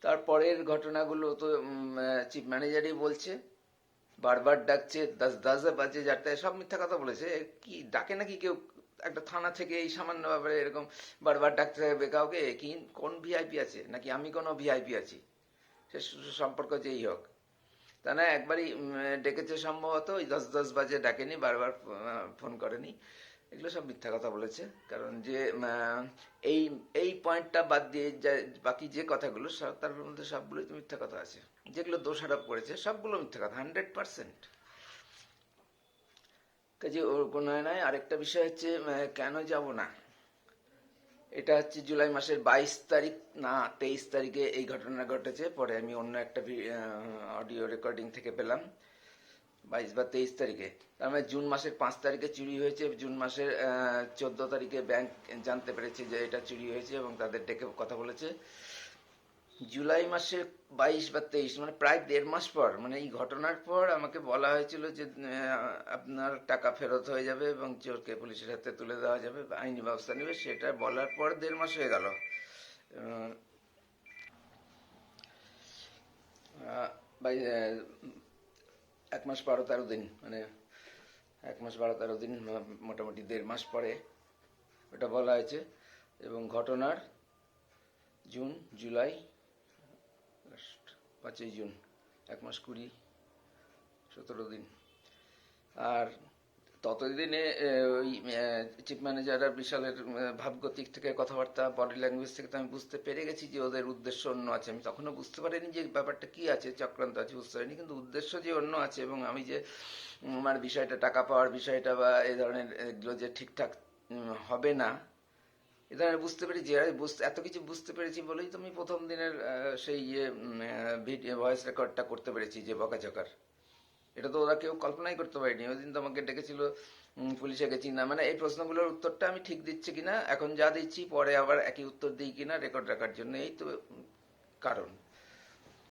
তারপরের ঘটনাগুলো তো চিফ ম্যানেজারই বলছে, বারবার ডাকছে, 10 বাজে যাতে, সব মিথ্যা কথা বলেছে। কি ডাকে নাকি কেউ? একটা থানা থেকে এই সামান্য ব্যাপারে এরকম বারবার ডাকতে হবে কাউকে? কি কোন ভিআইপি আছে নাকি আমি কোনো ভিআইপি আছি? সে সম্পর্ক যেই হোক, তা না একবারই ডেকেছে সম্ভবত, ওই 10 বাজে ডাকেনি, বারবার ফোন করেনি। এগুলো সব মিথ্যা কথা বলেছে। কারণ যে এই এই পয়েন্টটা বাদ দিয়ে বাকি যে কথাগুলো সব, তার মধ্যে সবগুলোই তো মিথ্যা কথা আছে। যেগুলো দোষারোপ করেছে সবগুলো মিথ্যা কথা, 100%। কাজে ওর কোনো নয়। আরেকটা বিষয় হচ্ছে কেন যাব না, এটা হচ্ছে জুলাই মাসের 22 তারিখ না 23 তারিখে এই ঘটনা ঘটেছে। পরে আমি অন্য একটা অডিও রেকর্ডিং থেকে পেলাম 22 বা 23 তারিখে। তার মানে জুন মাসের 5 তারিখে চুরি হয়েছে, জুন মাসের 14 তারিখে ব্যাংক জানতে পেরেছে যে এটা চুরি হয়েছে এবং তাদের ডেকে কথা বলেছে। জুলাই মাসের 22 বা 23, মানে প্রায় 1.5 মাস পর, মানে এই ঘটনার পর আমাকে বলা হয়েছিল যে আপনার টাকা ফেরত হয়ে যাবে এবং চোরকে পুলিশের হাতে তুলে দেওয়া যাবে, আইনি ব্যবস্থা নেবে। সেটা বলার পর 1.5 মাস হয়ে গেল। আহ, আহ, বাই- আহ, 1 মাস 12-13 দিন, মানে 1 মাস 12-13 দিন, মোটামুটি 1.5 মাস পরে ওটা বলা হয়েছে। এবং ঘটনার জুন, জুলাই, আগস্ট, 5ই জুন, 1 মাস 20-17 দিন। আর ততদিনে ওই চিফ ম্যানেজাররা বিশালের ভাবগতিক থেকে, কথাবার্তা, বডি ল্যাঙ্গুয়েজ থেকে তো আমি বুঝতে পেরে গেছি যে ওদের উদ্দেশ্য অন্য আছে। আমি তখনও বুঝতে পারিনি যে ব্যাপারটা কি আছে, চক্রান্ত আছে, বুঝতে পারিনি, কিন্তু উদ্দেশ্য যে অন্য আছে। এবং আমি যে আমার বিষয়টা, টাকা পাওয়ার বিষয়টা বা এই ধরনের এগুলো যে ঠিকঠাক হবে না, এ ধরনের বুঝতে পেরেছি। আর এত কিছু বুঝতে পেরেছি বলেই তো আমি প্রথম দিনের সেই ভিডিও ভয়েস রেকর্ডটা করতে পেরেছি, যে বকাঝকার। এটা তো ওরা কেউ কল্পনাই করতে পারেনি। ওই দিন তো আমাকে ডেকেছিল, পুলিশে গেছি না, মানে এই প্রশ্নগুলোর উত্তরটা আমি ঠিক দিচ্ছি কিনা, এখন যা দিচ্ছি পরে আবার একই উত্তর দিই কিনা রেকর্ড রাখার জন্য, এই তো কারণ।